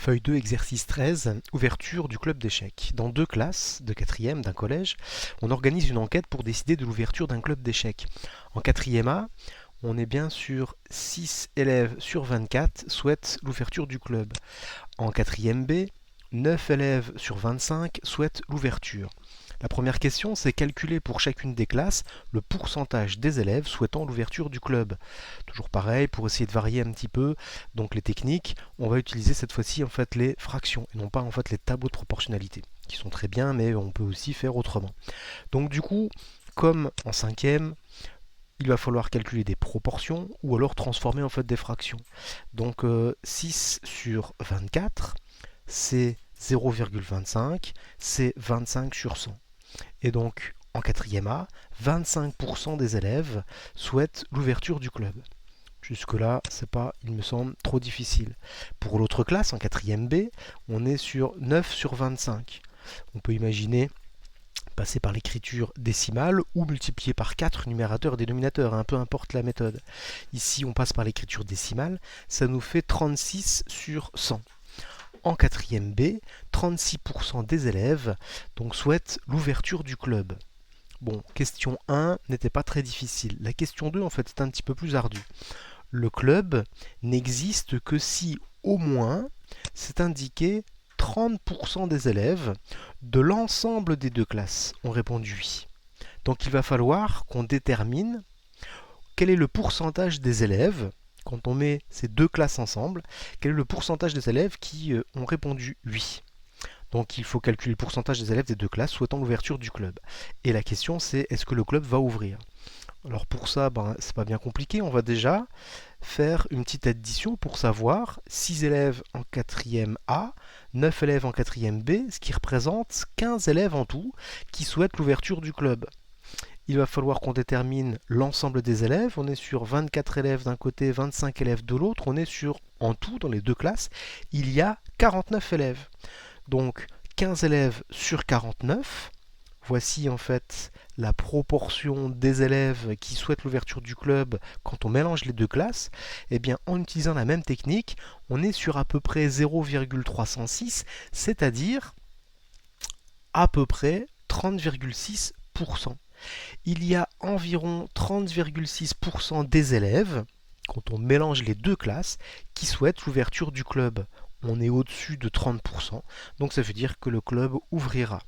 Feuille 2, exercice 13, ouverture du club d'échecs. Dans deux classes de quatrième d'un collège, on organise une enquête pour décider de l'ouverture d'un club d'échecs. En quatrième A, on est bien sur 6 élèves sur 24 souhaitent l'ouverture du club. En quatrième B, 9 élèves sur 25 souhaitent l'ouverture. La première question, c'est calculer pour chacune des classes le pourcentage des élèves souhaitant l'ouverture du club. Toujours pareil, pour essayer de varier un petit peu donc les techniques, on va utiliser cette fois-ci en fait les fractions et non pas en fait les tableaux de proportionnalité, qui sont très bien, mais on peut aussi faire autrement. Donc du coup, comme en cinquième, il va falloir calculer des proportions ou alors transformer en fait des fractions. Donc 6 sur 24, c'est 0,25, c'est 25 sur 100. Et donc, en quatrième A, 25% des élèves souhaitent l'ouverture du club. Jusque-là, c'est pas, il me semble, trop difficile. Pour l'autre classe, en quatrième B, on est sur 9 sur 25. On peut imaginer passer par l'écriture décimale ou multiplier par 4 numérateur et dénominateur, peu importe la méthode. Ici, on passe par l'écriture décimale, ça nous fait 36 sur 100. En quatrième B, 36% des élèves donc souhaitent l'ouverture du club. Bon, question 1 n'était pas très difficile. La question 2, en fait, est un petit peu plus ardue. Le club n'existe que si, au moins, c'est indiqué 30% des élèves de l'ensemble des deux classes ont répondu oui. Donc il va falloir qu'on détermine quel est le pourcentage des élèves, quand on met ces deux classes ensemble, quel est le pourcentage des élèves qui ont répondu oui. Donc il faut calculer le pourcentage des élèves des deux classes souhaitant l'ouverture du club. Et la question c'est, est-ce que le club va ouvrir? Alors pour ça, c'est pas bien compliqué, on va déjà faire une petite addition pour savoir 6 élèves en quatrième A, 9 élèves en quatrième B, ce qui représente 15 élèves en tout qui souhaitent l'ouverture du club. Il va falloir qu'on détermine l'ensemble des élèves. On est sur 24 élèves d'un côté, 25 élèves de l'autre. On est sur, en tout, dans les deux classes, il y a 49 élèves. Donc 15 élèves sur 49. Voici en fait la proportion des élèves qui souhaitent l'ouverture du club quand on mélange les deux classes. Eh bien, en utilisant la même technique, on est sur à peu près 0,306, c'est-à-dire à peu près 30,6%. Il y a environ 30,6% des élèves, quand on mélange les deux classes, qui souhaitent l'ouverture du club. On est au-dessus de 30%, donc ça veut dire que le club ouvrira.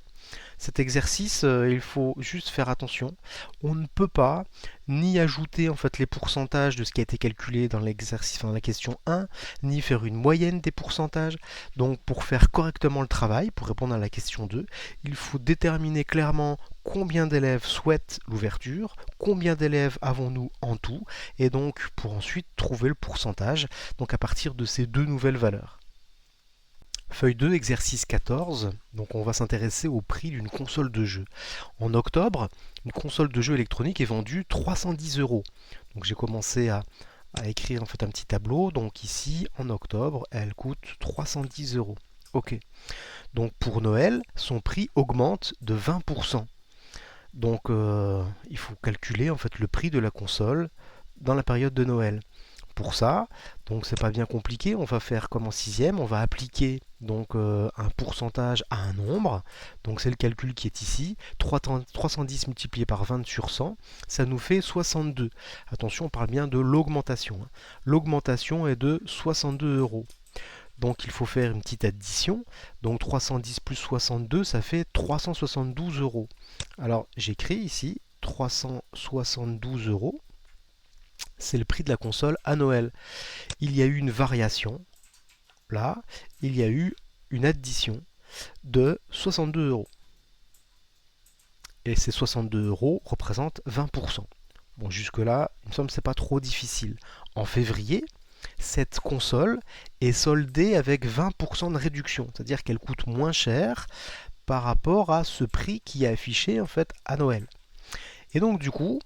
Cet exercice, il faut juste faire attention. On ne peut pas ni ajouter en fait les pourcentages de ce qui a été calculé dans l'exercice, dans la question 1, ni faire une moyenne des pourcentages. Donc pour faire correctement le travail, pour répondre à la question 2, il faut déterminer clairement combien d'élèves souhaitent l'ouverture, combien d'élèves avons-nous en tout, et donc pour ensuite trouver le pourcentage, donc à partir de ces deux nouvelles valeurs. Feuille 2, exercice 14, donc on va s'intéresser au prix d'une console de jeu. En octobre, une console de jeu électronique est vendue 310 euros. Donc j'ai commencé à écrire en fait un petit tableau. Donc ici, en octobre, elle coûte 310 euros. Ok. Donc pour Noël, son prix augmente de 20%. Donc il faut calculer en fait le prix de la console dans la période de Noël. Pour ça, donc c'est pas bien compliqué, on va faire comme en sixième, on va appliquer donc un pourcentage à un nombre, donc c'est le calcul qui est ici, 310 multiplié par 20 sur 100, ça nous fait 62. Attention, on parle bien de l'augmentation. L'augmentation est de 62 euros. Donc il faut faire une petite addition, donc 310 plus 62, ça fait 372 euros. Alors j'écris ici 372 euros. C'est le prix de la console à Noël. Il y a eu une variation, là, il y a eu une addition de 62 euros. Et ces 62 euros représentent 20%. Bon, jusque-là, il me semble que ce n'est pas trop difficile. En février, cette console est soldée avec 20% de réduction, c'est-à-dire qu'elle coûte moins cher par rapport à ce prix qui est affiché en fait à Noël. Et donc du coup,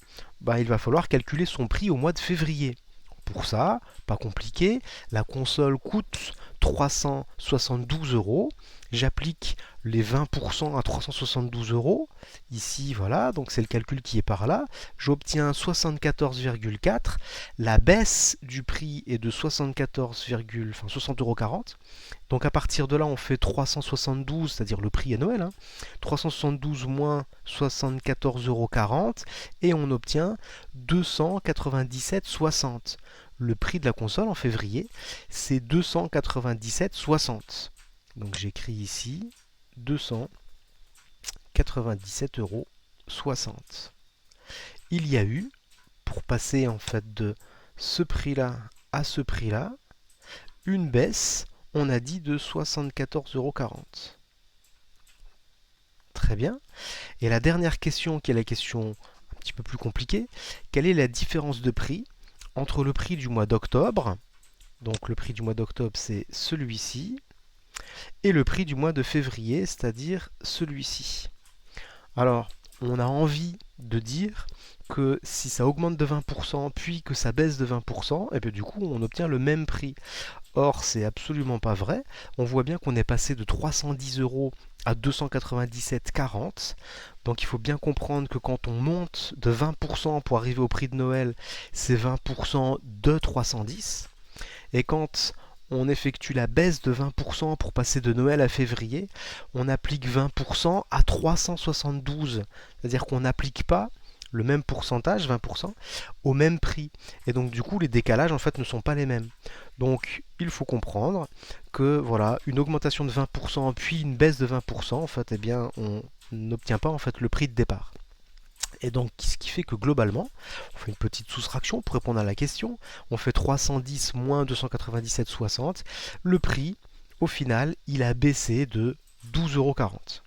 il va falloir calculer son prix au mois de février. Pour ça, pas compliqué, la console coûte 372 euros. J'applique les 20% à 372 euros. Ici, voilà, donc c'est le calcul qui est par là. J'obtiens 74,4. La baisse du prix est de 60,40 euros. Donc à partir de là, on fait 372, c'est-à-dire le prix à Noël, hein, 372 moins 74,40 euros, et on obtient 297,60. Le prix de la console en février, c'est 297,60. Donc j'écris ici 297,60 euros. Il y a eu, pour passer en fait de ce prix-là à ce prix-là, une baisse, on a dit, de 74,40 euros. Très bien. Et la dernière question, qui est la question un petit peu plus compliquée, quelle est la différence de prix entre le prix du mois d'octobre, donc le prix du mois d'octobre c'est celui-ci, et le prix du mois de février, c'est-à-dire celui-ci. Alors, on a envie de dire que si ça augmente de 20%, puis que ça baisse de 20%, et bien du coup on obtient le même prix. Or, c'est absolument pas vrai. On voit bien qu'on est passé de 310 euros à 297,40. Donc il faut bien comprendre que quand on monte de 20% pour arriver au prix de Noël, c'est 20% de 310. Et quand on effectue la baisse de 20% pour passer de Noël à février, on applique 20% à 372. C'est-à-dire qu'on n'applique pas le même pourcentage, 20%, au même prix. Et donc du coup, les décalages en fait ne sont pas les mêmes. Donc il faut comprendre que voilà, une augmentation de 20% puis une baisse de 20%, en fait, eh bien, on n'obtient pas en fait le prix de départ. Et donc, ce qui fait que globalement, on fait une petite soustraction pour répondre à la question. On fait 310 moins 297,60. Le prix, au final, il a baissé de 12,40 €.